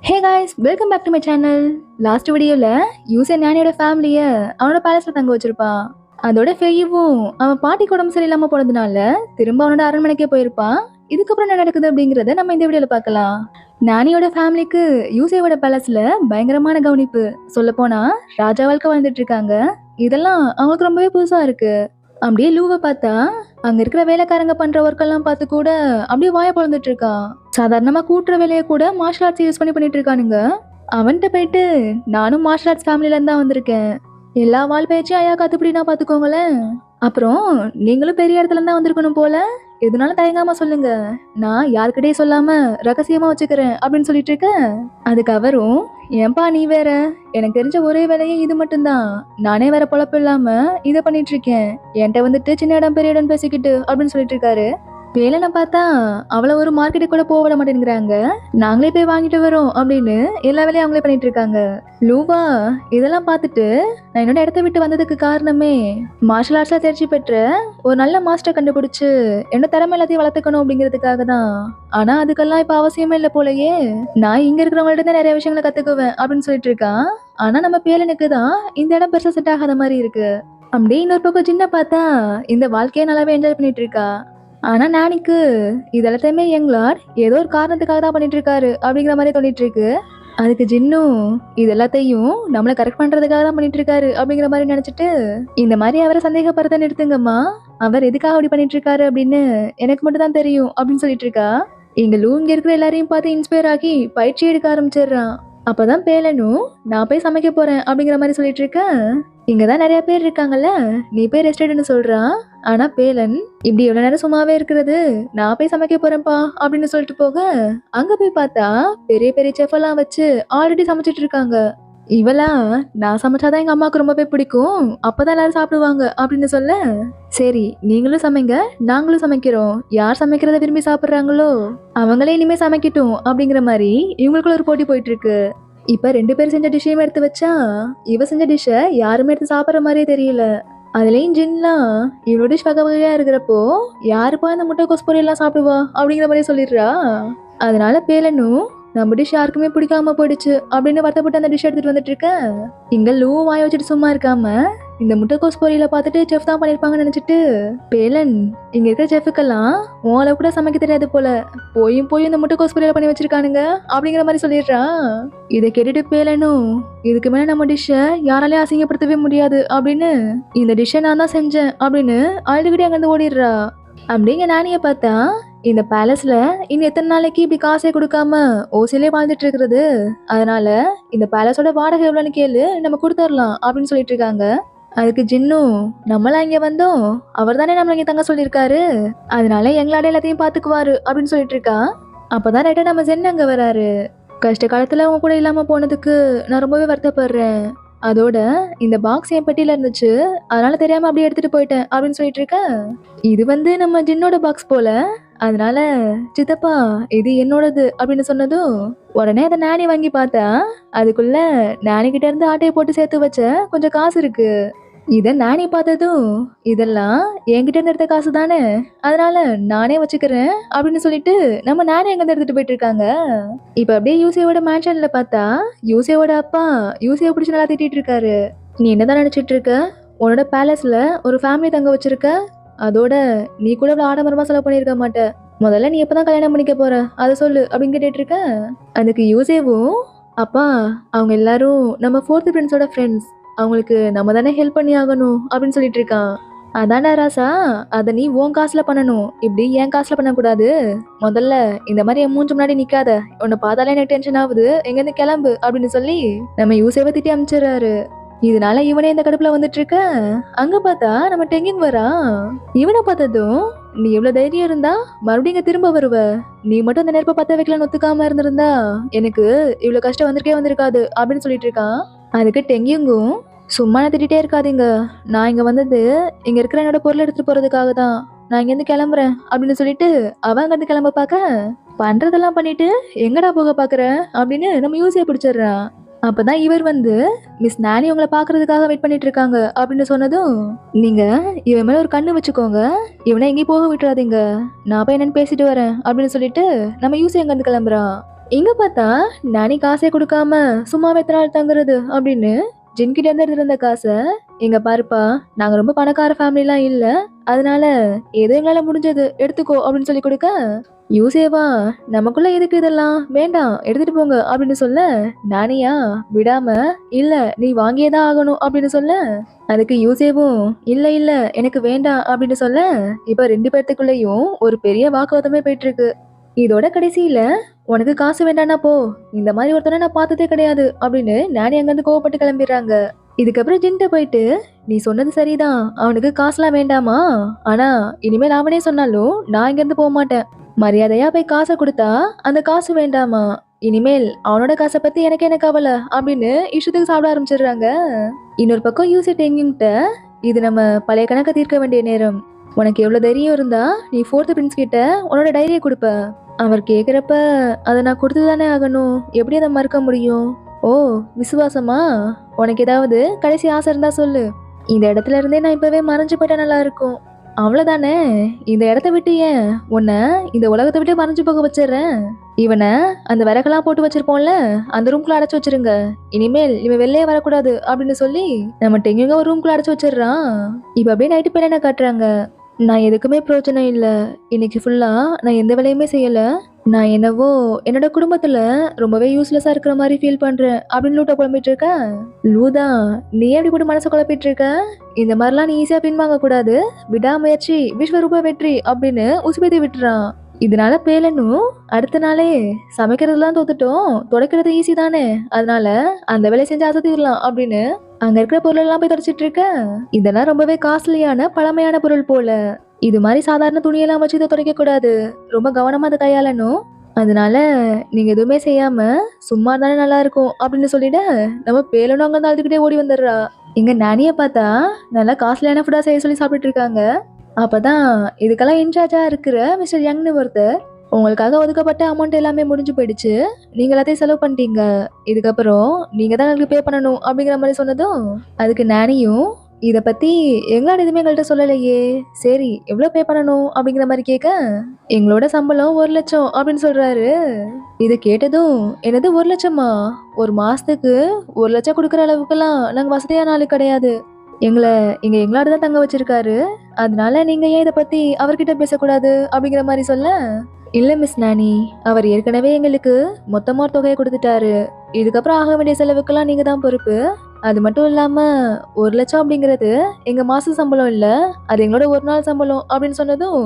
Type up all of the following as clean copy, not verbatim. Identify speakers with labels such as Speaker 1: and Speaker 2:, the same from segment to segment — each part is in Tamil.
Speaker 1: Hey guys, welcome back to my channel. Last வீடியோல யூசர் ஞானியோட ஃபேமிலிய அவனோட பேலஸ்ல தங்க வச்சிருப்பான். அதோட ஃபெய்யும் அவன் பாட்டிக்கு உடம்பு சரியில்லாம போனதுனால திரும்ப அவனோட அரண்மனைக்கே போயிருப்பான். இதுக்கப்புறம் என்ன நடக்குது அப்படிங்கறத நம்ம இந்த வீடியோல பார்க்கலாம். நானியோட ஃபேமிலிக்கு யூசேவோட பேலஸ்ல பயங்கரமான கவனிப்பு. சொல்ல போனா ராஜா வாழ்க்கை வாழ்ந்துட்டு இருக்காங்க. இதெல்லாம் அவங்களுக்கு ரொம்பவே புதுசா இருக்கு. அப்படியே லூவை பார்த்தா அங்க இருக்கிற வேலைக்காரங்க பண்ற ஒர்க் எல்லாம் பார்த்து கூட அப்படியே வாய பொழந்துட்டு இருக்கான். சாதாரணமா கூட்டுற வேலையை கூட மார்ஷல் ஆர்ட்ஸ் யூஸ் பண்ணிட்டு இருக்கானுங்க. அவன்கிட்ட போயிட்டு நானும் மார்ஷல் ஆர்ட்ஸ் ஃபேமிலில இருந்து தான் வந்திருக்கேன், எல்லா வாழ் பயிற்சியும் ஐயா கத்துப்படினா பாத்துக்கோங்களேன். அப்புறம் நீங்களும் பெரிய இடத்துல இருந்தா வந்திருக்கணும் போல, எதுனாலும் தயங்காம சொல்லுங்க, நான் யாருக்கிட்டே சொல்லாம ரகசியமா வச்சுக்கிறேன் அப்படின்னு சொல்லிட்டு இருக்க. அதுக்கு அவரும், ஏன்பா நீ வேற, எனக்கு தெரிஞ்ச ஒரே வேலையே இது மட்டும்தான், நானே வேற பொழப்பு இல்லாம இதை பண்ணிட்டு இருக்கேன், என்கிட்ட வந்துட்டு சின்ன இடம் பெரிய இடம் பேசிக்கிட்டு அப்படின்னு சொல்லிட்டு இருக்காரு. வேலைன்னு பார்த்தா அவளை ஒரு மார்க்கெட்டுக்கு கூட போக விட மாட்டேங்கிறாங்க, நாங்களே போய் வாங்கிட்டு வரோம் அப்படின்னு எல்லா வேலையும் அவங்களே பண்ணிட்டு இருக்காங்க. லூவா இதெல்லாம் பார்த்துட்டு, நான் என்னோட இடத்த விட்டு வந்ததுக்கு காரணமே மார்ஷல் ஆர்ட்ஸ்ல தேர்ச்சி பெற்ற ஒரு நல்ல மாஸ்டர் கண்டுபிடிச்சு என்னோட திறமை எல்லாத்தையும் வளர்த்துக்கணும் அப்படிங்கிறதுக்காக தான். ஆனா அதுக்கெல்லாம் இப்ப அவசியமே இல்லை போலயே, நான் இங்க இருக்கிறவங்கள்ட்ட தான் நிறைய விஷயங்களை கத்துக்குவேன் அப்படின்னு சொல்லிட்டு இருக்கான். ஆனா நம்ம பேலனுக்கு தான் இந்த இடம் பெருசா செட் ஆகாத மாதிரி இருக்கு. அப்படியே இன்னொரு பக்கம் சின்ன பார்த்தா இந்த வாழ்க்கையை நல்லாவே என்ஜாய் பண்ணிட்டு இருக்கா. ஆனா நானிக்கு இதெல்லாத்தையுமே யங்லார்ட் ஏதோ ஒரு காரணத்துக்காக தான் பண்ணிட்டு இருக்காரு அப்படிங்கிற மாதிரி தோணிட்டு இருக்கு. அதுக்கு ஜின்னும் இது எல்லாத்தையும் நம்மளை கரெக்ட் பண்றதுக்காக தான் பண்ணிட்டு இருக்காரு அப்படிங்கிற மாதிரி நினைச்சிட்டு, இந்த மாதிரி அவரை சந்தேகப்படுத்த நிறுத்துங்கம்மா, அவர் எதுக்காக அப்படி பண்ணிட்டு இருக்காரு அப்படின்னு எனக்கு மட்டும் தான் தெரியும் அப்படின்னு சொல்லிட்டு இருக்கா. எங்க லூ இங்க இருக்கிற எல்லாரையும் பார்த்து இன்ஸ்பயர் ஆகி பயிற்சி எடுக்க ஆரம்பிச்சிடுறான். அப்பதான் பேலனும் நான் போய் சமைக்க போறேன் அப்படிங்கிற மாதிரி சொல்லிட்டு இருக்கேன். இங்கதான் நிறைய பேர் இருக்காங்கல்ல, நீ போய் ரெஸ்ட் எடுன்னு சொல்றான். ஆனா பேலன், இப்படி எவ்வளவு நேரம் சும்மாவே இருக்கிறது, நான் போய் சமைக்க போறேன்ப்பா அப்படின்னு சொல்லிட்டு போக, அங்க போய் பார்த்தா பெரிய பெரிய செஃப் எல்லாம் வச்சு ஆல்ரெடி சமைச்சிட்டு இருக்காங்க. இவளா, நான் சமைச்சாதான் எங்க அம்மாவுக்கு ரொம்பவே பிடிக்கும், அப்பதான் எல்லாரும் சாப்பிடுவாங்க அப்படின்னு சொல்ல, சரி நீங்களும் சமைங்க நாங்களும் சமைக்கிறோம், யார் சமைக்கிறத விரும்பி சாப்பிடுறாங்களோ அவங்களே இனிமே சமைக்கட்டும் அப்படிங்கிற மாதிரி இவங்களுக்குள்ள ஒரு போட்டி போயிட்டு இருக்கு. இப்ப 2 பேர் செஞ்ச டிஷ்ஷையும் எடுத்து வச்சா இவ செஞ்ச டிஷ்ஷை யாருமே எடுத்து சாப்பிட்ற மாதிரியே தெரியல. அதுலயும் ஜின்லாம் இவ்வளோ டிஷ் வகை வகையா இருக்கிறப்போ யாருப்பா இந்த முட்டைக்கோஸ் பொரியெல்லாம் சாப்பிடுவா அப்படிங்கிற மாதிரி சொல்லிடுறா. அதனால பேலனும் நம்ம டிஷ் யாருக்குமே பிடிக்காம போயிடுச்சு அப்படின்னு வருத்தப்பட்டு அந்த டிஷ் எடுத்துட்டு வந்துட்டு இருக்க. இங்க லூ வாய வச்சுட்டு சும்மா இருக்காம இந்த முட்டைக்கோஸ் பொரியலை பார்த்துட்டு செஃப் தான் பண்ணிருப்பாங்கன்னு நினைச்சிட்டு, பேலன் இங்க இருக்கிற செஃபுக்கெல்லாம் உங்களை கூட சமைக்க தெரியாது போல, போயும் இந்த முட்டைக்கோஸ் பொரியலை பண்ணி வச்சிருக்கானுங்க அப்படிங்கிற மாதிரி சொல்லிடுறா. இதை கேட்டுட்டு பேலனும், இதுக்கு மேல நம்ம டிஷ்ஷை யாராலையும் அசிங்கப்படுத்தவே முடியாது அப்படின்னு இந்த டிஷ்ஷை நான் தான் செஞ்சேன் அப்படின்னு அழுதுகிட்டே அங்கிருந்து ஓடிடுறா. அப்படிங்க நானிய பார்த்தா இந்த பேலஸ்ல இன்னும் எத்தனை நாளைக்கு இப்படி காசே கொடுக்காம ஓசிலே வாழ்ந்துட்டு இருக்கிறது, அதனால இந்த பேலஸோட வாடகை எவ்வளோன்னு கேளு, நம்ம கொடுத்துடலாம் அப்படின்னு சொல்லிட்டு இருக்காங்க. அதுக்கு ஜின்னும், நம்மளா இங்க வந்தோம், அவர் தானே நம்மள இங்க தங்க சொல்லியிருக்காரு, அதனால எங்களாட எல்லாத்தையும் பாத்துக்குவாரு அப்படின்னு சொல்லிட்டு இருக்கா. அப்பதான் ரைட்டா நம்ம ஜென் அங்க வராரு. கஷ்ட காலத்துல உன் கூட இல்லாம போனதுக்கு நான் ரொம்பவே வருத்தப்படுறேன், அதோட இந்த பாக்ஸ் என் பெட்டியில இருந்துச்சு, அதனால தெரியாம அப்படியே எடுத்துட்டு போயிட்டேன் அப்படின்னு சொல்லிட்டு இருக்க. இது நம்ம ஜின்னோட பாக்ஸ் போல, அதனால சித்தப்பா இது என்னோடது அப்படின்னு சொன்னதும் உடனே அதை நானி வாங்கி பார்த்தா அதுக்குள்ள நானி கிட்ட இருந்து ஆட்டையை போட்டு சேர்த்து வச்ச கொஞ்சம் காசு இருக்கு. இத நானி பார்த்ததும், இதெல்லாம் என்கிட்ட இருந்து எடுத்த காசு தானே, அதனால நானே வச்சுக்கிறேன் அப்படின்னு சொல்லிட்டு நம்ம நானே எங்க எடுத்துட்டு போயிட்டு இருக்காங்க. இப்ப அப்படியே யூசியோட மேன்ஷன்ல பார்த்தா யூசியோட அப்பா யூசியை பிடிச்சி நல்லா திட்டிட்டு இருக்காரு. நீ என்னதான் நினைச்சிட்டு இருக்க, உன்னோட பேலஸ்ல ஒரு ஃபேமிலி தங்க வச்சிருக்க, அதோட நீ கூட இவ்வளவு ஆடம்பரமா செலவு பண்ணிருக்க மாட்ட, முதல்ல நீ எப்பதான் கல்யாணம் பண்ணிக்க போற அதை சொல்லு அப்படின்னு கேட்டுட்டு இருக்க. அதுக்கு யூசேவும், அப்பா அவங்க எல்லாரும் நம்ம 4th ஃப்ரெண்ட்ஸோட ஃப்ரெண்ட்ஸ், அவங்களுக்கு நம்ம தானே ஹெல்ப் பண்ணி ஆகணும் அப்படின்னு சொல்லிட்டு இருக்கான். அதான்டா ராசா, அதை நீ உன் காசுல பண்ணணும், இப்படி என் காசுல பண்ணக்கூடாது, முதல்ல இந்த மாதிரி என் மூஞ்சி முன்னாடி நிக்காத, உன்னை பார்த்தாலே எனக்கு டென்ஷன் ஆகுது, எங்கேருந்து கிளம்பு அப்படின்னு சொல்லி நம்ம யூசேவை திட்டி அனுப்பிச்சிடுறாரு. இதனால இவனே இந்த கடுப்புல வந்துட்டு இருக்க. அங்க பார்த்தா நம்ம டெங்கின் வரா. இவனை பார்த்ததும், நீ எவ்வளவு தைரியம் இருந்தா மறுபடியும் இங்க திரும்ப வருவ, நீ மட்டும் அந்த நெருப்பை பத்த வைக்கலான்னு ஒத்துக்காம இருந்திருந்தா எனக்கு இவ்வளவு கஷ்டம் வந்திருக்காது அப்படின்னு சொல்லிட்டு இருக்கான். அதுக்கு டெங்கியும், சும்மா நான் திட்டிகிட்டே இருக்காதீங்க, நான் இங்க வந்தது இங்க இருக்கிற என்னோட பொருள் எடுத்துட்டு போறதுக்காக தான், நான் இங்க இருந்து கிளம்புறேன் அப்படின்னு சொல்லிட்டு அவங்க வந்து கிளம்ப பார்க்க, பண்றதெல்லாம் பண்ணிட்டு எங்கடா போக பாக்குற அப்படின்னு நம்ம யூசியை பிடிச்சிடுறான். அப்பதான் இவர் வந்து, மிஸ் நானி உங்களை பாக்குறதுக்காக வெயிட் பண்ணிட்டு இருக்காங்க அப்படின்னு சொன்னதும், நீங்க இவன் மேல ஒரு கண்ணு வச்சுக்கோங்க, இவனை எங்கேயும் போக விட்டுறாதீங்க, நான் போய் என்னன்னு பேசிட்டு வரேன் அப்படின்னு சொல்லிட்டு நம்ம யூசி அங்க இருந்து கிளம்புறான். இங்க பார்த்தா நானி காசே கொடுக்காம சும்மாவே எத்தனை நாள் தங்குறது அப்படின்னு ஜின்கிட்ட இருந்து எடுத்துட்டு இருந்த காசை, எங்க பாருப்பா, நாங்க ரொம்ப பணக்கார ஃபேமிலிலாம் இல்ல, அதனால ஏதோ எங்களால முடிஞ்சது எடுத்துக்கோ அப்படின்னு சொல்லி கொடுக்க, யூசேவா நமக்குள்ள எதுக்கு இதெல்லாம் வேண்டாம் எடுத்துட்டு போங்க அப்படின்னு சொல்ல, நானியா விடாம இல்ல நீ வாங்கியே தான் ஆகணும் அப்படின்னு சொல்ல, அதுக்கு யூசேவும் இல்ல இல்ல எனக்கு வேண்டாம் அப்படின்னு சொல்ல, இப்ப ரெண்டு பேர்த்துக்குள்ளேயும் ஒரு பெரிய வாக்குவாதமே போயிட்டு இருக்கு. இதோட கடைசியில உனக்கு காசு வேண்டானா போ, இந்த மாதிரி ஒருத்தனை நான் பார்த்ததே கிடையாது அப்படின்னு நானி அங்கிருந்து கோவப்பட்டு கிளம்பிடுறாங்க. இதுக்கப்புறம் ஜின்ட்ட போயிட்டு நீ சொன்னது சரிதான், அவனுக்கு காசுலாம் வேண்டாமா, ஆனா இனிமேல் அவனே சொன்னாலும் நான் இங்கிருந்து போக மாட்டேன், மரியாதையா போய் காசை கொடுத்தா அந்த காசு வேண்டாமா, இனிமேல் அவனோட காசை பத்தி எனக்கு என்ன கவலை அப்படின்னு இஷ்டத்துக்கு சாப்பிட ஆரம்பிச்சிடுறாங்க. இன்னொரு பக்கம் யூசிட் எங்கிட்ட இது நம்ம பழைய கணக்கை தீர்க்க வேண்டிய நேரம், உனக்கு எவ்வளவு தைரியம் இருந்தா நீ ஃபோர்த் பிரின்ஸ் கிட்ட உன்னோட டைரியை கொடுப்ப, அவர் கேக்குறப்ப அதை நான் கொடுத்துதானே ஆகணும், எப்படி அதை மறுக்க முடியும், ஓ விசுவாசமா, உனக்கு ஏதாவது கடைசி ஆசை இருந்தா சொல்லு, இந்த இடத்துல இருந்தே நான் இப்பவே மறைஞ்சு போயிட்டா நல்லா இருக்கும், அவ்வளவுதானே, இந்த இடத்த விட்டு ஏன் உன்னை இந்த உலகத்தை விட்டு மறைஞ்சு போக வச்சிடுறேன், இவனை அந்த விறகெல்லாம் போட்டு வச்சிருப்போம்ல அந்த ரூம்குள்ள அடைச்சு வச்சிருங்க, இனிமேல் இவன் வெளியே வரக்கூடாது அப்படின்னு சொல்லி நம்ம டெங்குங்க ஒரு ரூம்குள்ள அடைச்சு வச்சிடுறான். இப்ப அப்படியே நைட்டு பேர் என்ன காட்டுறாங்க, நான் எதுக்குமே பிரயோஜனம் இல்லை, இன்னைக்கு ஃபுல்லா நான் எந்த வேலையுமே செய்யல, நான் என்னவோ என்னோட குடும்பத்துல ரொம்பவே யூஸ்லெஸ்ஸா இருக்கிற மாதிரி ஃபீல் பண்றேன் அப்படின்னு லூட்டா குழம்பிட்டு இருக்க. லூதா நீ எப்படி கூட மனசை குழப்பிட்டு இருக்க, இந்த மாதிரிலாம் நீ ஈஸியா பின்வாங்க கூடாது, விடாமுயற்சி விஸ்வரூப வெற்றி அப்படின்னு உசுப்பேத்தி விட்டுறான். இதனால பேலனும் அடுத்த நாளே சமைக்கிறதுலாம் தோத்துட்டோம், துடைக்கிறது ஈஸி தானே, அதனால அந்த வேலையை செஞ்சு அசத்திடலாம் அப்படின்னு அங்க இருக்கிற பொருள் எல்லாம் போய் தொடச்சிட்டு இருக்க. இதெல்லாம் ரொம்பவே காஸ்ட்லியான பழமையான பொருள் போல, இது மாதிரி சாதாரண துணியெல்லாம் வச்சு இதை துடைக்க கூடாது, ரொம்ப கவனமா அதை கையாளணும், அதனால நீங்க எதுவுமே செய்யாம சும்மா தானே நல்லா இருக்கும் அப்படின்னு சொல்லிட்டு நம்ம பேலனும் அங்க அழுதுகிட்டே ஓடி வந்துடுறா. இங்க நானிய பார்த்தா நல்லா காஸ்ட்லியான ஃபுட்டா செய்ய சொல்லி சாப்பிட்டுட்டு இருக்காங்க. அப்பதான் இதுக்கெல்லாம் இன்சார்ஜா இருக்கிற மிஸ்டர் யங்னு ஒருத்தர், உங்களுக்காக ஒதுக்கப்பட்ட அமௌண்ட் எல்லாமே முடிஞ்சு போயிடுச்சு, நீங்க எல்லாத்தையும் செலவு பண்ணிட்டீங்க, இதுக்கப்புறம் நீங்க தான் எனக்கு பே பண்ணணும் அப்படிங்கிற மாதிரி சொன்னதும், அதுக்கு நானியும் இத பத்தி எங்களோட எதுவுமே எங்கள்கிட்ட சொல்லலையே, சரி எவ்வளவு பே பண்ணணும் அப்படிங்கிற மாதிரி கேட்க, எங்களோட சம்பளம் 1,00,000 அப்படின்னு சொல்றாரு. இதை கேட்டதும் என்னது 1,00,000மா, ஒரு மாசத்துக்கு 1,00,000 கொடுக்குற அளவுக்குலாம் நாங்க வசதியான ஆளு கிடையாது, எங்களை இங்க எங்களோட தான் தங்க வச்சிருக்காரு, அதனால நீங்க ஏன் இதை பத்தி அவர்கிட்ட பேசக்கூடாது அப்படிங்கிற மாதிரி சொல்ல, இல்ல மிஸ் நானி, அவர் ஏற்கனவே எங்களுக்கு மொத்தமா ஒரு தொகையை கொடுத்துட்டாரு, இதுக்கப்புறம் ஆக வேண்டிய செலவுக்கெல்லாம் நீங்க தான் பொறுப்பு, அது மட்டும் இல்லாம 1,00,000 அப்படிங்கிறது எங்க மாச சம்பளம் இல்ல, அது எங்களோட ஒரு நாள் சம்பளம் அப்படின்னு சொன்னதும்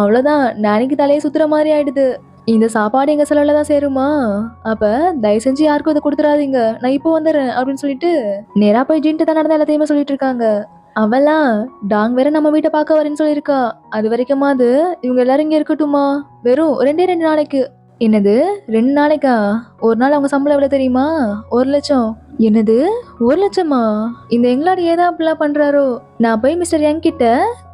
Speaker 1: அவ்வளவுதான், நானிக்கு தலையை சுத்துற மாதிரி ஆயிடுது, இந்த சாப்பாடு எங்க செலவுல தான் சேருமா, அப்ப தயவு செஞ்சு யாருக்கும் இதை கொடுத்துடாதீங்க, நான் இப்போ வந்துடுறேன் அப்படின்னு சொல்லிட்டு நேரா போய் ஜின்ட்டு தான் நடந்த எல்லாத்தையுமே சொல்லிட்டு இருக்காங்க. அவெல்லாம் டாங் வேற நம்ம வீட்டை பார்க்க வரேன்னு சொல்லியிருக்கா, அது வரைக்குமாவது இவங்க எல்லாரும் இங்க இருக்கட்டுமா, வெறும் 2 நாளைக்கு, என்னது 2 நாளைக்கா, ஒரு நாள் அவங்க சம்பளம் எவ்வளவு தெரியுமா, 1,00,000, என்னது 1,00,000மா, இந்த எங்களோட ஏதா அப்படிலாம் பண்றாரோ, நான் போய் மிஸ்டர் யங் கிட்ட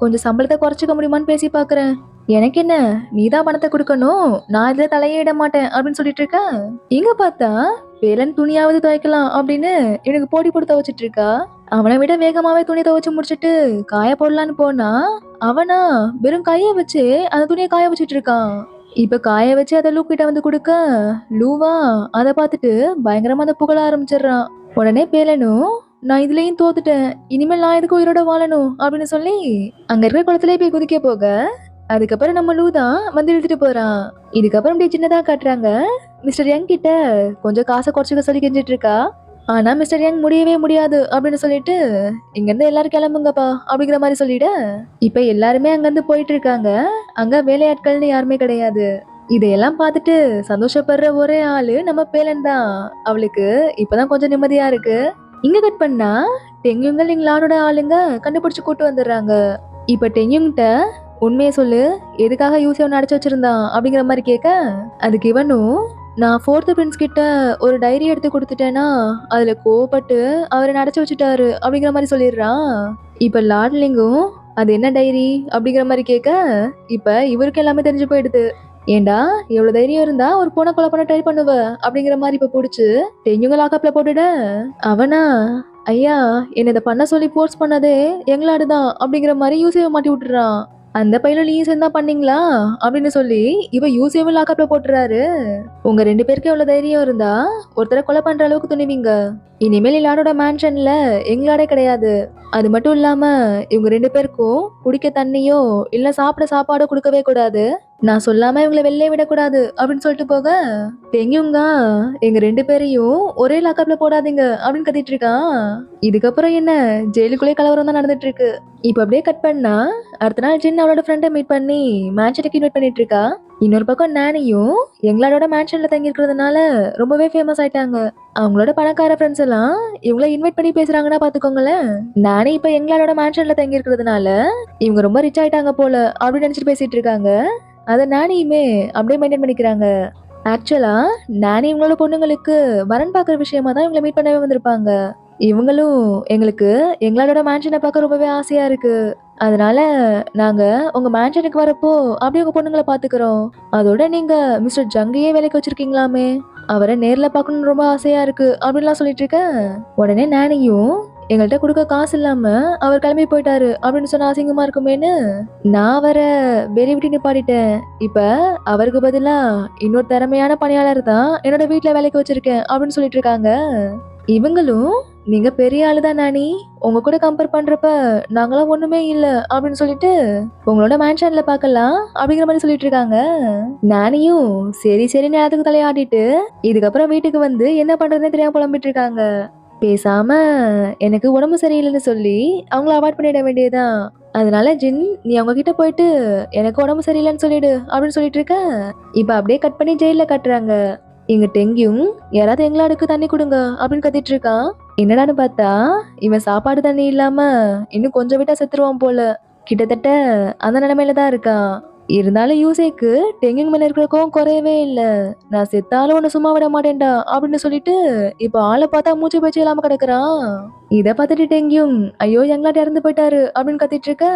Speaker 1: கொஞ்சம் சம்பளத்தை குறைச்சிக்க முடியுமான்னு பேசி பாக்குறேன், எனக்கு என்ன நீதான் பணத்தை கொடுக்கணும், நான் இதுல தலையே இட மாட்டேன் அப்படின்னு சொல்லிட்டு இருக்க. இங்க பார்த்தா வேலன் துணியாவது துவைக்கலாம் அப்படின்னு எனக்கு போட்டி போட்டு துவைச்சிட்டு இருக்கா, அவனை விட வேகமாவே துணி துவைச்சு முடிச்சிட்டு காய போடலான்னு போனா, அவனா வெறும் கைய வச்சு அந்த துணியை காய வச்சிட்டு இருக்கான். இப்ப காய வச்சு அதை லூ கிட்ட வந்து கொடுக்க, லூவா அதை பார்த்துட்டு பயங்கரமா அதை புகழ ஆரம்பிச்சிடுறான். உடனே பேலனும் நான் இதுலயும் தோத்துட்டேன், இனிமேல் நான் எதுக்கு உயிரோட வாழணும் அப்படின்னு சொல்லி அங்க இருக்கிற குளத்திலே போய் குதிக்க போக, அதுக்கப்புறம் நம்ம லூ தான் வந்து இழுத்துட்டு போறான். இதுக்கப்புறம் அப்படியே சின்னதா காட்டுறாங்க, மிஸ்டர் யங் கிட்ட கொஞ்சம் காசை குறைச்சிக்க சொல்லி கெஞ்சிட்டு இருக்கா, ஆனா மிஸ்டர் யங் முடியவே முடியாது அப்படின்னு சொல்லிட்டு இங்க இருந்து எல்லாரும் கிளம்புங்கப்பா அப்படிங்கிற மாதிரி சொல்லிட்டு இப்ப எல்லாருமே அங்கிருந்து போயிட்டு இருக்காங்க. அங்க வேலையாட்கள்னு யாருமே கிடையாது. இதையெல்லாம் பார்த்துட்டு சந்தோஷப்படுற ஒரே ஆளு நம்ம பேலன் தான். அவளுக்கு இப்பதான் கொஞ்சம் நிம்மதியா இருக்கு. இங்க கட் பண்ணா டெங்குங்கள் எங்களோட ஆளுங்க கண்டுபிடிச்சு கூட்டு வந்துடுறாங்க. இப்ப டெங்குங்கிட்ட உண்மையை சொல்லு, எதுக்காக யூசியவன் அடைச்சு வச்சிருந்தான் அப்படிங்கிற மாதிரி கேட்க, அதுக்கு இவனும் நான் ஃபோர்த் பிரின்ஸ் கிட்ட ஒரு டைரி எடுத்து கொடுத்துட்டேன்னா அதுல கோவப்பட்டு அவரை அடைச்சு வச்சுட்டாரு அப்படிங்கிற மாதிரி சொல்லிடுறான். இப்ப லாட்லிங்கும் அது என்ன டைரி அப்படிங்கிற மாதிரி கேட்க, இப்ப இவருக்கு எல்லாமே தெரிஞ்சு போயிடுது. ஏண்டா எவ்வளவு தைரியம் இருந்தா ஒரு பொண்ணை கொலை பண்ண ட்ரை பண்ணுவ அப்படிங்கிற மாதிரி இப்ப பிடிச்சு டெங்குங்க லாக்கப்ல போட்டுட, அவனா ஐயா என்ன இதை பண்ண சொல்லி போர்ஸ் பண்ணதே எங்களாடுதான் அப்படிங்கிற மாதிரி யூசியை மாட்டி விட்டுறான். அந்த பையலும் நீயும் சேர்ந்து தான் பண்ணீங்களா அப்படின்னு சொல்லி இவ யூசேவும் லாக்அப்ல போட்டுறாரு. உங்க 2 பேருக்கு எவ்வளவு தைரியம் இருந்தா ஒருத்தரை கொலை பண்ற அளவுக்கு துணிவீங்க? இனிமேல் எல்லாரோட மேன்ஷன்ல எங்களாடே கிடையாது. அது மட்டும் இல்லாம இவங்க 2 பேருக்கும் குடிக்க தண்ணியோ இல்ல சாப்பிட சாப்பாடோ கொடுக்கவே கூடாது. நான் சொல்லாம இவங்களை வெளியே விடக்கூடாது அப்படின்னு சொல்லிட்டு போக, எங்கேயுங்க எங்க 2 பேரையும் ஒரே லாக்அப்ல போடாதீங்க அப்படின்னு கத்திட்டு இருக்கான். இதுக்கப்புறம் என்ன, ஜெயிலுக்குள்ளே கலவரம் தான் நடந்துட்டு இருக்கு. இப்ப அப்படியே கட் பண்ணா அடுத்த நாள் ஜின் அவளோட ஃப்ரெண்டை மீட் பண்ணி மேன்ஷனுக்கு இன்வைட் பண்ணிட்டு இருக்கா. இன்னொரு பக்கம் நானியும் எங்களோட மேன்ஷன்ல தங்கி இருக்கிறதுனால ரொம்பவே ஃபேமஸ் ஆயிட்டாங்க. அவங்களோட பணக்கார ஃப்ரெண்ட்ஸ் எல்லாம் இவங்கள இன்வைட் பண்ணி பேசுறாங்கன்னா பாத்துக்கோங்களேன். நானே இப்ப எங்களோட மேன்ஷன்ல தங்கி இருக்கிறதுனால இவங்க ரொம்ப ரிச் ஆயிட்டாங்க போல அப்படின்னு நினைச்சிட்டு பேசிட்டு இருக்காங்க. அத நானியுமே அப்படியே மெயின்டைன் பண்ணிக்கிறாங்க. ஆக்சுவலா நானி இவங்களோட பொண்ணுங்களுக்கு வரன் பாக்குற விஷயமா தான் இவங்களை மீட் பண்ணவே வந்திருப்பாங்க. இவங்களும் எங்களுக்கு எங்களோட மேன்ஷனை பார்க்க ரொம்பவே ஆசையா இருக்கு. அதனால நாங்க உங்க மேன்ஷனுக்கு வரப்போ அப்படியே உங்க பொண்ணுங்களை பாத்துக்கிறோம். அதோட நீங்க மிஸ்டர் ஜங்கையே வேலைக்கு வச்சிருக்கீங்களாமே, அவரை நேர்ல பார்க்கணும்னு ரொம்ப ஆசையா இருக்கு அப்படின்லாம் சொல்லிட்டு இருக்க. உடனே நானியும் எங்கள்கிட்ட கொடுக்க காசு இல்லாம அவர் கிளம்பி போயிட்டாரு அப்படின்னு சொன்ன அசிங்கமா இருக்குமேன்னு நான் அவரை வெளியே விட்டு நிப்பாட்டிட்டேன். இப்ப அவருக்கு பதிலா இன்னொரு திறமையான பணியாளர் தான் என்னோட வீட்டுல வேலைக்கு வச்சிருக்கேன் அப்படின்னு சொல்லிட்டு இருக்காங்க. இவங்களும் நீங்க பெரிய ஆளுதான் நானி, உங்க கூட கம்பேர் பண்றப்ப நாங்களாம் ஒண்ணுமே இல்ல அப்படின்னு சொல்லிட்டு உங்களோட மேன்ஷன்ல பாக்கலாம் அப்படிங்கிற மாதிரி சொல்லிட்டு இருக்காங்க. நானியும் சரி சரி நேரத்துக்கு தலையாடிட்டு இதுக்கப்புறம் வீட்டுக்கு வந்து என்ன பண்றதுன்னு தெரியாம புலம்பிட்டு இருக்காங்க. பேசாம எனக்கு உடம்பு சரியில்லைன்னு சொல்லி அவங்கள அவாய்ட் பண்ணிட வேண்டியதுதான். அதனால ஜின் நீ அவங்க கிட்ட போயிட்டு எனக்கு உடம்பு சரியில்லைன்னு சொல்லிடு அப்படின்னு சொல்லிட்டு இருக்க. இப்ப அப்படியே கட் பண்ணி ஜெயில கட்டுறாங்க. இங்க டெங்கியும் யாராவது எங்களாடுக்கு தண்ணி கொடுங்க அப்படின்னு கத்திட்டு இருக்கான். என்னடான்னு பார்த்தா இவன் சாப்பாடு தண்ணி இல்லாம இன்னும் கொஞ்சம் விட்டா செத்துருவான் போல. கிட்டத்தட்ட அந்த நிலைமையில தான் இருக்கான். இருந்தாலும் யூசேக்கு டெங்கிங் மேல இருக்கிற கோவம் குறையவே இல்ல. நான் செத்தாலும் உன்னை சும்மா விட மாட்டேன்டா அப்படின்னு சொல்லிட்டு இப்ப ஆளை பார்த்தா மூச்சு பேச்சு இல்லாம கிடக்குறான். இத பார்த்துட்டு டெங்கியும் ஐயோ எங்களாட்ட இறந்து போயிட்டாரு அப்படின்னு கத்திட்டு இருக்க.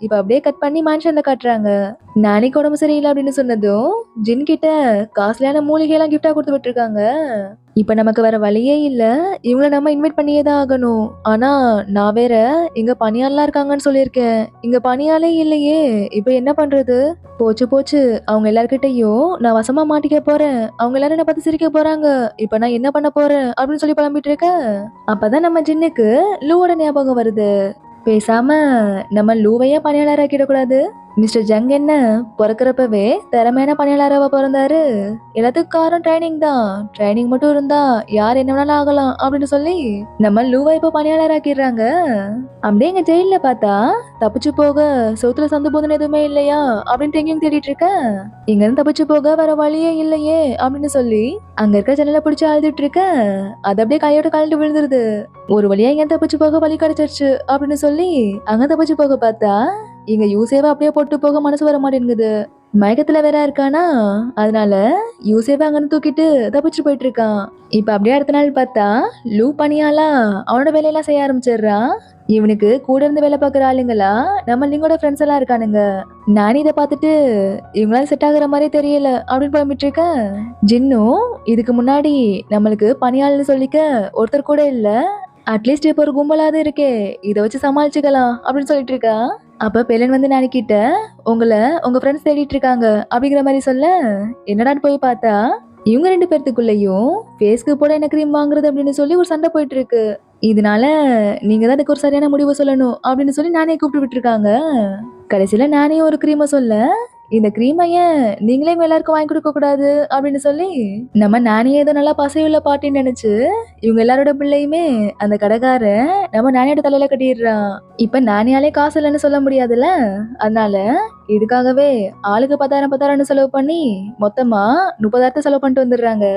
Speaker 1: இப்ப அப்படியே கட் பண்ணி மேன்ஷன்ல காட்டுறாங்க. நாளைக்கு உடம்பு சரியில்லை அப்படின்னு சொன்னதும் ஜின் கிட்ட காஸ்ட்லியான மூலிகை எல்லாம் கிஃப்டா கொடுத்து விட்டுருக்காங்க. இப்ப நமக்கு வேற வழியே இல்ல, இவங்கள நம்ம இன்வைட் பண்ணியே தான் ஆகணும். ஆனா நான் வேற இங்க பணியாளெல்லாம் இருக்காங்கன்னு சொல்லியிருக்கேன், இங்க பணியாளே இல்லையே, இப்ப என்ன பண்றது? போச்சு போச்சு, அவங்க எல்லார்கிட்டையும் நான் வசமா மாட்டிக்க போறேன், அவங்க எல்லாரும் என்ன பார்த்து சிரிக்க போறாங்க, இப்ப நான் என்ன பண்ண போறேன் அப்படின்னு சொல்லி புலம்பிட்டு இருக்க. அப்பதான் நம்ம ஜின்னுக்கு லூவோட ஞாபகம் வருது. பேசாம நம்ம லூவையே பணியாளராக்கிட கூடாது. மிஸ்டர் ஜங் என்ன பிறக்கிறப்பவே திறமையான பணியாளராக பிறந்தாரு. எல்லாத்துக்கும் காரணம் ட்ரைனிங் தான். ட்ரைனிங் மட்டும் இருந்தா யார் என்ன வேணாலும் ஆகலாம் அப்படின்னு சொல்லி நம்ம லூவா இப்ப பணியாளராக்கிடுறாங்க. அப்படியே எங்க ஜெயில பார்த்தா தப்பிச்சு போக சவுத்துல சந்து போதுன்னு எதுவுமே இல்லையா அப்படின்னு எங்கேயும் தேடிட்டு இருக்க. இங்க இருந்து தப்பிச்சு போக வேற வழியே இல்லையே அப்படின்னு சொல்லி அங்க இருக்க ஜன்னலை பிடிச்சு அழுதுட்டு இருக்க. அது அப்படியே கையோட கழண்டு விழுந்துருது. ஒரு வழியா இங்க தப்பிச்சு போக வழி கிடைச்சிருச்சு அப்படின்னு சொல்லி அங்க தப்பிச்சு போக பார்த்தா இங்க யூசேவா அப்படியே போட்டு போக மனசு வர மாட்டேங்குது. மயக்கத்துல வேற இருக்கானா, அதனால யூசேவா அங்கன்னு தூக்கிட்டு தப்பிச்சு போயிட்டு இருக்கான். இப்ப அப்படியே அடுத்த நாள் பார்த்தா லூ பணியாளா அவனோட வேலையெல்லாம் செய்ய ஆரம்பிச்சிடுறான். இவனுக்கு கூட இருந்து வேலை பார்க்குற ஆளுங்களா நம்ம லிங்கோட ஃப்ரெண்ட்ஸ் எல்லாம் இருக்கானுங்க. நானே இதை பார்த்துட்டு இவங்களால செட் ஆகுற மாதிரி தெரியல அப்படின்னு புலம்பிட்டு இருக்கேன். ஜின்னும் இதுக்கு முன்னாடி நம்மளுக்கு பணியாளன்னு சொல்லிக்க ஒருத்தர் கூட இல்ல, அட்லீஸ்ட் இப்போ ஒரு கும்பலாவது இருக்கே, இதை வச்சு சமாளிச்சுக்கலாம் அப்படின்னு சொல்லிட்டு இருக்கா. அப்ப பெலன் வந்து நானிக்கிட்ட உங்களை உங்க ஃப்ரெண்ட்ஸ் தேடிட்டு இருக்காங்க அப்படிங்கிற மாதிரி சொல்ல, என்னடான்னு போய் பார்த்தா இவங்க 2 பேர்த்துக்குள்ளேயும் ஃபேஸ்க்கு போட என்ன கிரீம் வாங்குறது அப்படின்னு சொல்லி ஒரு சண்டை போயிட்டு இருக்கு. இதனால நீங்க தான் அதுக்கு ஒரு சரியான முடிவு சொல்லணும் அப்படின்னு சொல்லி நானே கூப்பிட்டு விட்டுருக்காங்க. கடைசியில நானே ஒரு கிரீமை சொல்ல, இந்த கிரீமை ஏன் நீங்களே இவங்க எல்லாருக்கும் வாங்கி கொடுக்க கூடாது அப்படின்னு சொல்லி நம்ம நானே ஏதோ நல்லா பசையுள்ள பாட்டின்னு நினைச்சு இவங்க எல்லாரோட பிள்ளையுமே அந்த கடைக்காரன் நம்ம நானியோட தலையில கட்டிடுறான். இப்ப நானியாலே காசு இல்லைன்னு சொல்ல முடியாதுல்ல, அதனால இதுக்காகவே ஆளுக்கு 10,000 செலவு பண்ணி மொத்தமா 30,000 செலவு பண்ணிட்டு வந்துடுறாங்க.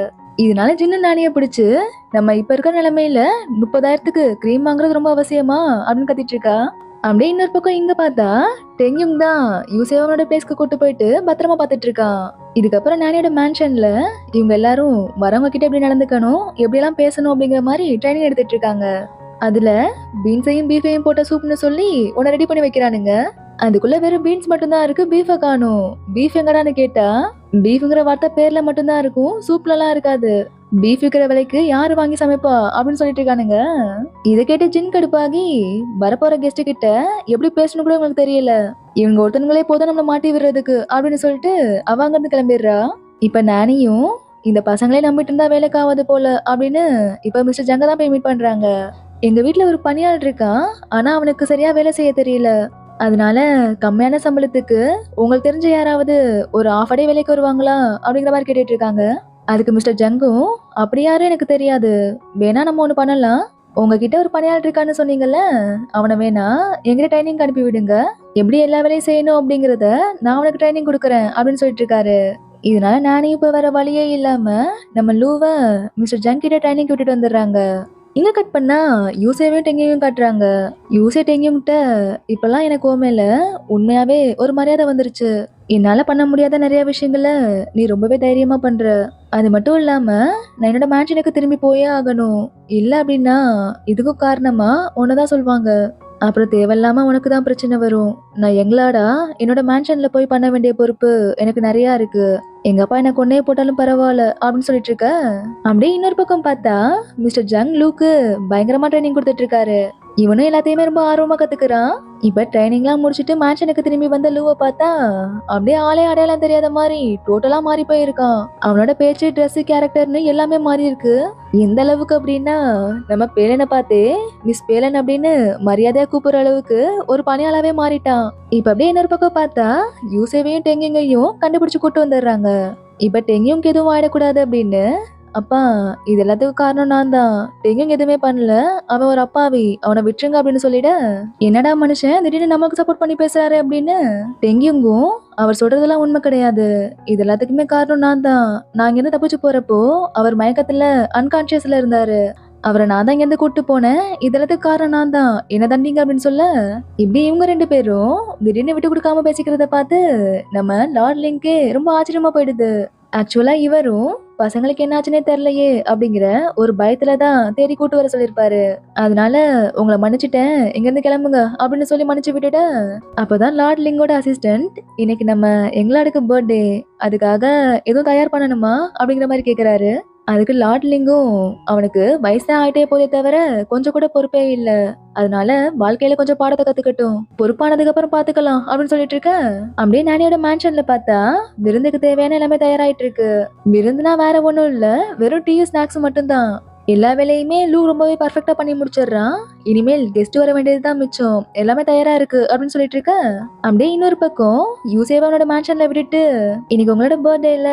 Speaker 1: இதனால ஜின்னு நானிய பிடிச்சு நம்ம இப்ப இருக்கிற நிலைமையில 30,000க்கு கிரீம் வாங்குறது ரொம்ப அவசியமா அப்படின்னு கத்திட்டு இருக்கா. அப்படியே இன்னொரு பக்கம் இங்க பார்த்தா டெங்யும் தான் யூசேவானோட பிளேஸ்க்கு கூட்டு போயிட்டு பத்திரமா பார்த்துட்டு இருக்கான். இதுக்கப்புறம் நானியோட மேன்ஷன்ல இவங்க எல்லாரும் வரவங்க கிட்ட எப்படி நடந்துக்கணும், எப்படி எல்லாம் பேசணும் அப்படிங்கிற மாதிரி ட்ரைனிங் எடுத்துட்டு இருக்காங்க. அதுல பீன்ஸையும் பீஃபையும் போட்ட சூப்னு சொல்லி உன்னை ரெடி பண்ணி வைக்கிறானுங்க. அதுக்குள்ள வெறும் பீன்ஸ் மட்டும்தான் இருக்கு, பீஃபை காணும். பீஃப் எங்கடான்னு கேட்டா பீஃப்ங்கிற வார்த்தை பேர்ல மட்டும்தான் இருக்கும், சூப்ல எல்லாம் இருக்காது. பீஃப் விக்கிற விலைக்கு யாரு வாங்கி சமைப்பா அப்படின்னு சொல்லிட்டு இருக்கானுங்க. இதை கேட்டு ஜின் கடுப்பாகி வரப்போற கெஸ்ட் கிட்ட எப்படி பேசணும் கூட உங்களுக்கு தெரியல, இவங்க ஒருத்தனுங்களே போதும் நம்மள மாட்டி விடுறதுக்கு அப்படின்னு சொல்லிட்டு அவ அங்க இருந்து கிளம்பிடுறா. இப்ப நானியும் இந்த பசங்களே நம்பிட்டு இருந்தா வேலைக்கு ஆகாது போல அப்படின்னு இப்ப மிஸ்டர் ஜங்க தான் போய் மீட் பண்றாங்க. எங்க வீட்டுல ஒரு பணியாள் இருக்கான், ஆனா அவனுக்கு சரியா வேலை செய்ய தெரியல. அதனால கம்மியான சம்பளத்துக்கு உங்களுக்கு தெரிஞ்ச யாராவது ஒரு half a day வேலைக்கு வருவாங்களா அப்படிங்கிற மாதிரி கேட்டுட்டு இருக்காங்க. அதுக்கு மிஸ்டர் ஜங்கும், அப்படி யாரும் எனக்கு தெரியாது, வேணா நம்ம ஒண்ணு பண்ணலாம், உங்ககிட்ட ஒரு பணியாள் இருக்கான்னு சொன்னீங்கல்ல, அவனை வேணா எங்கிட்ட ட்ரைனிங் அனுப்பி விடுங்க, எப்படி எல்லா வேலையும் செய்யணும் அப்படிங்கறத நான் அவனுக்கு ட்ரைனிங் கொடுக்குறேன் அப்படின்னு சொல்லிட்டு இருக்காரு. இதனால நானே இப்ப வேற வழியே இல்லாம நம்ம லூவ மிஸ்டர் ஜங் கிட்ட ட்ரைனிங் விட்டுட்டு வந்துடுறாங்க. இங்க கட் பண்ணா யூசேவையும் டெங்கையும் காட்டுறாங்க. யூசே டெங்கும் கிட்ட இப்பெல்லாம் எனக்கு ஓமேல உண்மையாவே ஒரு மரியாதை வந்துருச்சு. என்னால பண்ண முடியாத நிறைய விஷயங்கள நீ ரொம்பவே தைரியமா பண்ற. அது மட்டும் இல்லாம நான் என்னோட மேன்ஷனுக்கு திரும்பி போயே ஆகணும், இல்ல அப்படின்னா இதுக்கும் காரணமா உன்னதான் சொல்லுவாங்க. அப்புறம் தேவையில்லாம உனக்கு தான் பிரச்சனை வரும். நான் எங்களாடா என்னோட மேன்ஷன்ல போய் பண்ண வேண்டிய பொறுப்பு எனக்கு நிறைய இருக்கு. எங்க அப்பா என்ன கொன்னே போட்டாலும் பரவாயில்ல அப்படின்னு சொல்லிட்டு இருக்க. அப்படியே இன்னொரு பக்கம் பார்த்தா மிஸ்டர் ஜங் லூக்கு பயங்கரமா ட்ரைனிங் கொடுத்துட்டு இருக்காரு. இவனும் எல்லாத்தையுமே ரொம்ப ஆர்வமா கத்துக்கிறான். இப்ப ட்ரைனிங்லாம் முடிச்சிட்டு மேன்ஷனுக்கு திரும்பி வந்த லூவை பார்த்தா அப்படியே ஆளே அடையாளம் தெரியாத மாதிரி டோட்டலா மாறி போயிருக்கான். அவனோட பேச்சு, ட்ரெஸ், கேரக்டர்னு எல்லாமே மாறி இருக்கு. எந்த அளவுக்கு அப்படின்னா நம்ம பேலனை பார்த்தே மிஸ் பேலன் அப்படின்னு மரியாதையா கூப்பிடுற அளவுக்கு ஒரு பணியாளாவே மாறிட்டான். இப்ப அப்படியே இன்னொரு பக்கம் பார்த்தா யூசேவையும் டெங்கிங்கையும் கண்டுபிடிச்சு கூட்டு வந்துடுறாங்க. இப்ப டெங்கியும் எதுவும் ஆயிடக்கூடாது அப்படின்னு, அப்பா இது எல்லாத்துக்கும் காரணம் நான் தான், டெங்கிங் எதுவுமே பண்ணல, அவன் ஒரு அப்பாவி, அவனை விட்டுருங்க அப்படின்னு சொல்லிட, என்னடா மனுஷன் திடீர்னு நமக்கு சப்போர்ட் பண்ணி பேசுறாரு அப்படின்னு டெங்கிங்கும், அவர் சொல்றதெல்லாம் உண்மை கிடையாது, இது எல்லாத்துக்குமே காரணம் நான் தான், நான் இங்கிருந்து தப்பிச்சு போறப்போ அவர் மயக்கத்துல அன்கான்சியஸ்ல இருந்தாரு, அவரை நான் தான் இங்கிருந்து கூட்டு போனேன், இதெல்லாத்துக்கு காரணம் நான் தான், என்ன தண்டிங்க அப்படின்னு சொல்ல, இப்படி இவங்க ரெண்டு பேரும் திடீர்னு விட்டு கொடுக்காம பேசிக்கிறத பார்த்து நம்ம லார்ட் லிங்கே ரொம்ப ஆச்சரியமா போயிடுது. ஆக்சுவலா இவரும் பசங்களுக்கு என்னாச்சுன்னே தெரியலையே அப்படிங்கிற ஒரு பயத்துல தான் தேடி கூட்டு வர சொல்லியிருப்பாரு. அதனால உங்களை மன்னிச்சுட்டேன், இங்க இருந்து கிளம்புங்க அப்படின்னு சொல்லி மன்னிச்சு விட்டுட. அப்பதான் லார்ட் லிங்கோட அசிஸ்டன்ட், இன்னைக்கு நம்ம எங்களாடுக்கு பர்த்டே, அதுக்காக எதுவும் தயார் பண்ணணுமா அப்படிங்கிற மாதிரி கேக்குறாரு. அதுக்கு லார்ட் லிங்கும், அவனுக்கு வயசா ஆயிட்டே போதே தவிர கொஞ்சம் கூட பொறுப்பே இல்ல, அதனால வாழ்க்கையில கொஞ்சம் பாடத்தை கத்துக்கட்டும், பொறுப்பானதுக்கு அப்புறம் பாத்துக்கலாம் அப்படின்னு சொல்லிட்டு இருக்க. அப்படியே நானியோட மேன்ஷன்ல பார்த்தா விருந்துக்கு தேவையான எல்லாமே தயாராயிட்டு இருக்கு. விருந்துனா வேற ஒண்ணும் இல்ல, வெறும் டீ ஸ்நாக்ஸ் மட்டும்தான். எல்லா வேலையுமே லூ ரொம்பவே பர்ஃபெக்டா பண்ணி முடிச்சிடுறான். இனிமேல் கெஸ்ட் வர வேண்டியதுதான் மிச்சம், எல்லாமே தயாரா இருக்கு அப்படின்னு சொல்லிட்டு இருக்க. அப்படியே இன்னொரு பக்கம் யூசேவா அவனோட மேன்ஷன்ல விட்டுட்டு, இன்னைக்கு உங்களோட பர்த்டேல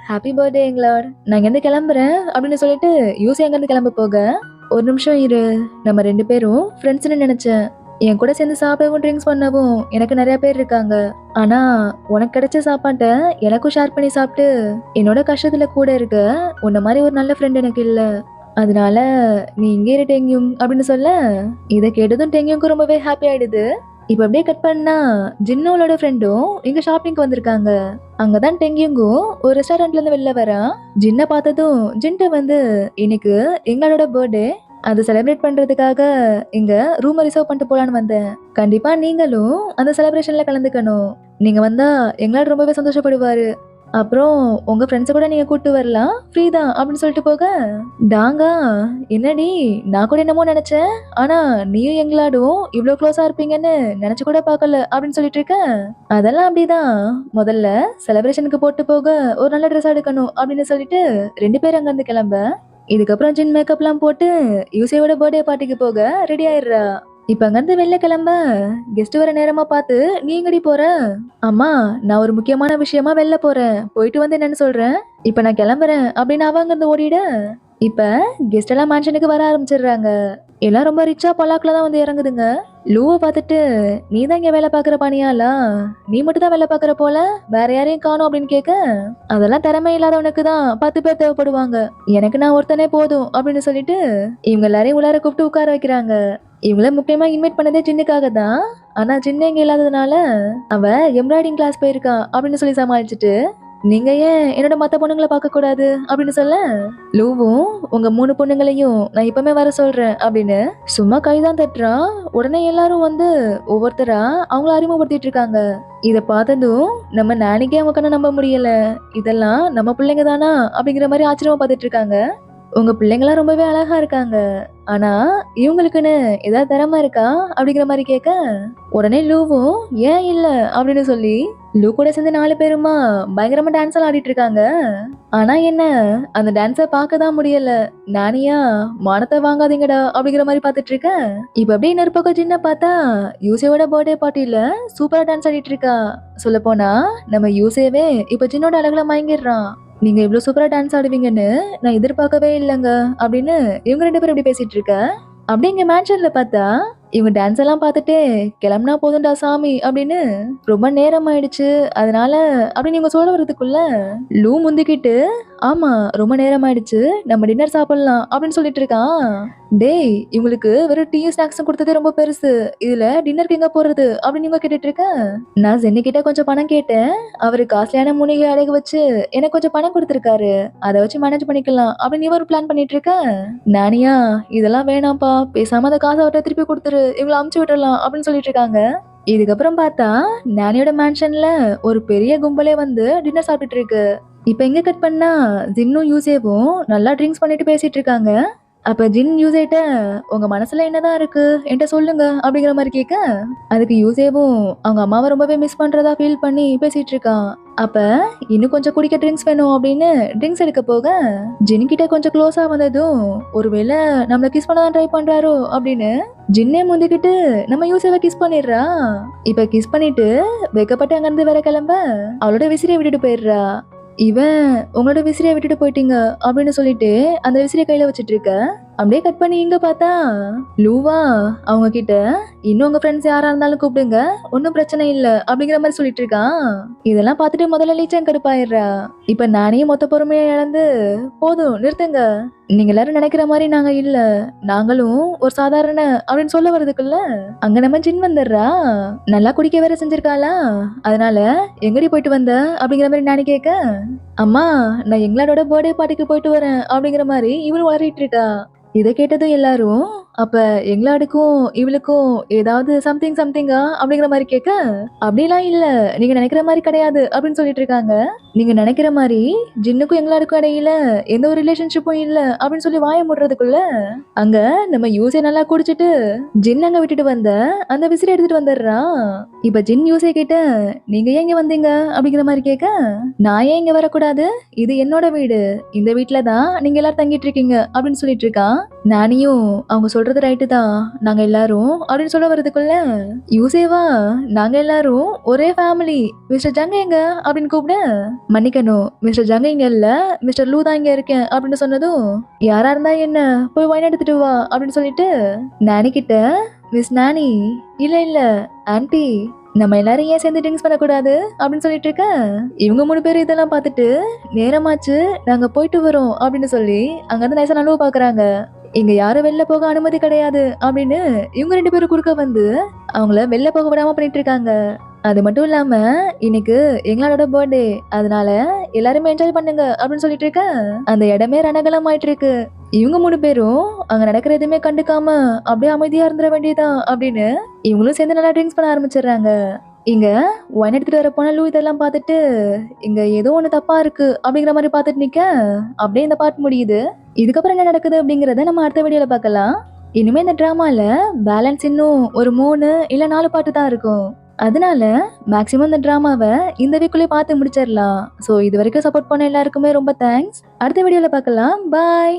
Speaker 1: ஹாப்பி பர்த்டே எங்களோட, நான் இங்க இருந்து கிளம்புறேன் அப்படின்னு சொல்லிட்டு யூசே அங்க இருந்து கிளம்ப போக, ஒரு நிமிஷம் இரு, நம்ம ரெண்டு பேரும் ஃப்ரெண்ட்ஸ்னு நினைச்சேன், என் கூட சேர்ந்து சாப்பிடவும் ட்ரிங்க்ஸ் பண்ணவும் எனக்கு நிறைய பேர் இருக்காங்க, ஆனா உனக்கு கிடைச்ச சாப்பாட்டை எனக்கும் ஷேர் பண்ணி சாப்பிட்டு என்னோட கஷ்டத்துல கூட இருக்க உன்ன மாதிரி ஒரு நல்ல ஃப்ரெண்ட் எனக்கு இல்ல, அதனால நீ இங்கே இரு டெங்கும் அப்படின்னு சொல்ல, இதை கேட்டதும் டெங்குக்கு ரொம்பவே ஹாப்பி ஆயிடுது. இப்ப அப்படியே கட் பண்ணா ஜின்னோட ஃப்ரெண்டும் இங்க ஷாப்பிங்க்கு வந்திருக்காங்க. அங்கதான் டெங்கியும் ஒரு ரெஸ்டாரண்ட்ல இருந்து வெளில வரா. ஜின்ன பார்த்ததும் ஜின்ட்ட வந்து, இன்னைக்கு எங்களோட பர்த்டே, அதை செலிப்ரேட் பண்றதுக்காக இங்க ரூம் ரிசர்வ் பண்ணிட்டு போலான்னு வந்தேன், கண்டிப்பா நீங்களும் அந்த செலிப்ரேஷன்ல கலந்துக்கணும், நீங்க வந்தா எங்களோட ரொம்பவே சந்தோஷப்படுவாரு, அப்புறம் உங்க ஃப்ரெண்ட்ஸை கூட நீங்க கூட்டு வரலாம், ஃப்ரீ தான் அப்படின்னு சொல்லிட்டு போக, டாங்கா என்னடி நான் கூட என்னமோ நினைச்சேன், ஆனா நீயும் எங்களாடும் இவ்வளவு க்ளோஸா இருப்பீங்கன்னு நினைச்சு கூட பார்க்கல அப்படின்னு சொல்லிட்டு இருக்க. அதெல்லாம் அப்படிதான், முதல்ல செலிப்ரேஷனுக்கு போட்டு போக ஒரு நல்ல ட்ரெஸ் எடுக்கணும் அப்படின்னு சொல்லிட்டு ரெண்டு பேரும் அங்க இருந்து கிளம்ப, இதுக்கப்புறம் ஜின் மேக்கப்லாம் போட்டு யூசேவோட பர்த்டே பார்ட்டிக்கு போக ரெடி ஆயிடுறா. இப்ப அங்கிருந்து வெளில கிளம்ப கெஸ்ட் வர நேரமா பார்த்து, நீ எங்கடி போற? அம்மா நான் ஒரு முக்கியமான விஷயமா வெளில போறேன், போயிட்டு வந்து என்னன்னு சொல்றேன், இப்ப நான் கிளம்புறேன் அப்படின்னு அவ அங்கிருந்து ஓடிட. இப்ப கெஸ்ட் எல்லாம் மேன்ஷனுக்கு வர ஆரம்பிச்சிடுறாங்க. எல்லாம் ரொம்ப ரிச்சா பல்லாக்குல தான் வந்து இறங்குதுங்க. லூவை பார்த்துட்டு, நீ தான் இங்க வேலை பாக்குற பணியாளா, நீ மட்டும் தான் வேலை பாக்குற போல, வேற யாரையும் காணும் அப்படின்னு கேட்க, அதெல்லாம் திறமை இல்லாதவனுக்கு தான் 10 பேர் தேவைப்படுவாங்க, எனக்கு நான் ஒருத்தனே போதும் அப்படின்னு சொல்லிட்டு இவங்க எல்லாரையும் உள்ளார கூப்பிட்டு உட்கார வைக்கிறாங்க. இவங்கள முக்கியமா இன்வைட் பண்ணதே ஜின்னுக்காக தான், ஆனா ஜின்னு இங்க இல்லாததுனால அவ எம்ப்ராய்டிங் கிளாஸ் போயிருக்கா அப்படின்னு சொல்லி சமாளிச்சுட்டு நீங்க ஏன் என்னோட மத்த பொண்ணுங்களை பார்க்க கூடாது அப்படின்னு சொல்ல, லூவும் உங்க 3 பொண்ணுங்களையும் நான் இப்பவுமே வர சொல்றேன் அப்படின்னு சும்மா கைதான் தட்டுறான். உடனே எல்லாரும் வந்து ஒவ்வொருத்தரா அவங்கள அறிமுகப்படுத்திட்டு இருக்காங்க. இத பார்த்ததும் நம்ம நானிக்கே அவங்க கண்ண நம்ப முடியல. இதெல்லாம் நம்ம பிள்ளைங்க தானா அப்படிங்கிற மாதிரி ஆச்சரியமா பார்த்துட்டு இருக்காங்க. உங்க பிள்ளைங்களாம் ரொம்பவே அழகா இருக்காங்க. ஆனா இவங்களுக்குன்னு ஏதாவது திறமை இருக்கா அப்படிங்கிற மாதிரி கேட்க, உடனே லூவும் ஏன் இல்ல அப்படின்னு சொல்லி லூ கூட சேர்ந்து 4 பேருமா பயங்கரமா டான்ஸ் எல்லாம் ஆடிட்டு இருக்காங்க. ஆனா என்ன, அந்த டான்ஸ பார்க்கதான் முடியல. நானியா மானத்தை வாங்காதீங்கடா அப்படிங்கிற மாதிரி பார்த்துட்டு இருக்க. இப்ப அப்படியே இன்னொரு பக்கம் சின்ன பார்த்தா யூசேவோட பர்த்டே பார்ட்டில சூப்பரா டான்ஸ் ஆடிட்டு இருக்கா. சொல்ல போனா நம்ம யூசேவே இப்ப சின்னோட அழகுல மயங்கிடுறான். நீங்க இவ்வளவு சூப்பரா டான்ஸ் ஆடுவீங்கன்னு நான் எதிர்பார்க்கவே இல்லைங்க அப்படின்னு இவங்க 2 பேரும் இப்படி பேசிட்டு இருக்க. அப்படியே இங்க மேன்ஷன்ல பார்த்தா இவங்க டான்ஸ் எல்லாம் பார்த்துட்டு கிளம்புனா போதும்டா சாமி அப்படின்னு ரொம்ப நேரம் ஆயிடுச்சு, அதனால அப்படின்னு இவங்க சொல்ல வர்றதுக்குள்ள லூ முந்திக்கிட்டு, ஆமா ரொம்ப நேரம் ஆயிடுச்சு, நம்ம டின்னர் சாப்பிடலாம் அப்படின்னு சொல்லிட்டு இருக்கான். டேய், இவங்களுக்கு வெறும் டீ ஸ்நாக்ஸ் கொடுத்ததே ரொம்ப பெருசு, இதுல டின்னருக்கு எங்க போறது அப்படின்னு இவங்க கேட்டுட்டு இருக்க. நான் ஜென்னி கிட்ட கொஞ்சம் பணம் கேட்டேன், அவரு காஸ்ட்லியான மூலிகை அடகு வச்சு எனக்கு கொஞ்சம் பணம் கொடுத்திருக்காரு, அதை வச்சு மேனேஜ் பண்ணிக்கலாம் அப்படின்னு இவர் பிளான் பண்ணிட்டு இருக்க. நானியா இதெல்லாம் வேணாம்ப்பா, பேசாம அந்த காசை அவர்கிட்ட திருப்பி கொடுத்துரு, இவங்களை அமுச்சு விட்டுறலாம் அப்படின்னு சொல்லிட்டு இருக்காங்க. இதுக்கப்புறம் பார்த்தா நானியோட மேன்ஷன்ல ஒரு பெரிய கும்பலே வந்து டின்னர் சாப்பிட்டுட்டு இருக்கு. இப்ப எங்க கட் பண்ணா ஜின்னும் யூசேவும் நல்லா ட்ரிங்க்ஸ் பண்ணிட்டு பேசிட்டு இருக்காங்க. அப்ப ஜின் யூசேட்ட உங்க மனசுல என்னதான் இருக்கு என்கிட்ட சொல்லுங்க அப்படிங்கிற மாதிரி கேட்க, அதுக்கு யூசேவும் அவங்க அம்மாவை ரொம்பவே மிஸ் பண்றதா ஃபீல் பண்ணி பேசிட்டு இருக்கான். அப்ப இன்னும் கொஞ்சம் குடிக்க ட்ரிங்க்ஸ் வேணும் அப்படின்னு ட்ரிங்க்ஸ் எடுக்க போக ஜின் கிட்ட கொஞ்சம் க்ளோஸா வந்ததும் ஒருவேளை நம்மள கிஸ் பண்ணதான் ட்ரை பண்றாரோ அப்படின்னு ஜின்னே முந்திக்கிட்டு நம்ம யூசேவை கிஸ் பண்ணிடுறா. இப்ப கிஸ் பண்ணிட்டு வெக்கப்பட்டு அங்கிருந்து வேற கிளம்ப அவளோட விசிறியை விட்டுட்டு போயிடுறா. இவன் உங்களோட விசிறியை விட்டுட்டு போயிட்டீங்க அப்படின்னு சொல்லிட்டு அந்த விசிறியை கையில வச்சிட்டு இருக்க. அப்படியே கட் பண்ணி இங்க பார்த்தா லூவா அவங்க கிட்ட இன்னும் உங்க ஃப்ரெண்ட்ஸ் யாரா இருந்தாலும் கூப்பிடுங்க, ஒன்னும் பிரச்சனை இல்ல அப்படிங்கிற மாதிரி சொல்லிட்டு இருக்கான். இதெல்லாம் பார்த்துட்டு முதல்ல லீச்சன் கடுப்பாயிடுறா. இப்ப நானே மொத்த பொறுமையை இழந்து போதும் நிறுத்துங்க, நீங்க எல்லாரும் நினைக்கிற மாதிரி நாங்க இல்ல, நாங்களும் ஒரு சாதாரண அப்படின்னு சொல்ல வர்றதுக்குள்ள அங்க நம்ம ஜின் வந்துடுறா. நல்லா குடிக்க வேற செஞ்சிருக்காளா, அதனால எங்கடி போயிட்டு வந்த அப்படிங்கிற மாதிரி நானே கேட்க, அம்மா நான் எங்களோட பர்த்டே பார்ட்டிக்கு போயிட்டு வரேன் அப்படிங்கிற மாதிரி இவரு வளரிட்டு இருக்கா. இதை கேட்டதும் எல்லாரும் அப்ப எங்களாடுக்கும் இவளுக்கும் ஏதாவது சம்திங்கா அப்படிங்கிற மாதிரி கேட்க, அப்படிலாம் இல்ல, நீங்க நினைக்கிற மாதிரி கிடையாது அப்படின்னு சொல்லிட்டு இருக்காங்க. நீங்க நினைக்கிற மாதிரி ஜின்னுக்கும் எங்களாடுக்கும் இடையில எந்த ஒரு ரிலேஷன்ஷிப்பும் இல்ல அப்படின்னு சொல்லி வாய முடுறதுக்குள்ள அங்க நம்ம யூஸே நல்லா குடிச்சிட்டு ஜின் அங்க விட்டுட்டு வந்த அந்த விசிறி எடுத்துட்டு வந்துடுறான். இப்ப ஜின் யூஸே கிட்ட நீங்க ஏன் இங்க வந்தீங்க அப்படிங்கிற மாதிரி கேட்க, நான் ஏன் இங்க வரக்கூடாது, இது என்னோட வீடு, இந்த வீட்டுலதான் நீங்க எல்லாரும் தங்கிட்டு இருக்கீங்க அப்படின்னு சொல்லிட்டு இருக்கான். நானியும் அவங்க சொல்றது ரைட்டு தான், நாங்க எல்லாரும் அப்படின்னு சொல்ல வர்றதுக்குள்ள யூசேவா நாங்க எல்லாரும் ஒரே ஃபேமிலி, மிஸ்டர் ஜங்க எங்க அப்படின்னு கூப்பிட, மன்னிக்கணும் மிஸ்டர் ஜங்க இங்க இல்ல, மிஸ்டர் லூ தான் இங்க இருக்கேன் அப்படின்னு சொன்னதும், யாரா இருந்தா என்ன போய் வைன் எடுத்துட்டு வா அப்படின்னு சொல்லிட்டு நானி கிட்ட, மிஸ் நானி இல்ல ஆன்டி நம்ம எல்லாரும் ஏன் சேர்ந்து ட்ரிங்க்ஸ் பண்ணக்கூடாது அப்படின்னு சொல்லிட்டு இருக்க. இவங்க 3 பேரும் இதெல்லாம் பார்த்துட்டு நேரமாச்சு நாங்க போயிட்டு வரோம் அப்படின்னு சொல்லி அங்கிருந்து நைசா நழுவ பாக்குறாங்க. இங்க யாரும் வெளில போக அனுமதி கிடையாது அப்படின்னு இவங்க 2 பேரும் குறுக்க வந்து அவங்கள வெளில போக விடாம பண்ணிட்டு இருக்காங்க. அது மட்டும் இல்லாம இன்னைக்கு எங்களோட பர்த்டே, அதனால எல்லாருமே என்ஜாய் பண்ணுங்க அப்படின்னு சொல்லிட்டு இருக்க. அந்த இடமே ரணகலம் ஆயிட்டு இருக்கு. இவங்க 3 பேரும் அங்க நடக்கிற எதுவுமே கண்டுக்காம அப்படியே அமைதியா இருந்துட வேண்டியதான் அப்படின்னு இவங்களும் சேர்ந்து நல்லா ட்ரிங்க்ஸ் பண்ண ஆரம்பிச்சிடுறாங்க. இங்க ஒயின் எடுத்துட்டு வர போன லூ இதெல்லாம் பார்த்துட்டு இங்க ஏதோ ஒண்ணு தப்பா இருக்கு அப்படிங்கிற மாதிரி பார்த்துட்டு நிக்க அப்படியே இந்த பாட்டு முடியுது. இதுக்கப்புறம் என்ன நடக்குது அப்படிங்கறத நம்ம அடுத்த வீடியோல பார்க்கலாம். இனிமே இந்த டிராமால பேலன்ஸ் இன்னும் ஒரு 3 இல்ல 4 பாட்டு தான் இருக்கும். அதனால மேக்சிமம் இந்த டிராமாவை இந்த வீக்குள்ளே பார்த்து முடிச்சிடலாம். ஸோ இது வரைக்கும் சப்போர்ட் பண்ண எல்லாருக்குமே ரொம்ப தேங்க்ஸ். அடுத்த வீடியோல பார்க்கலாம். பாய்.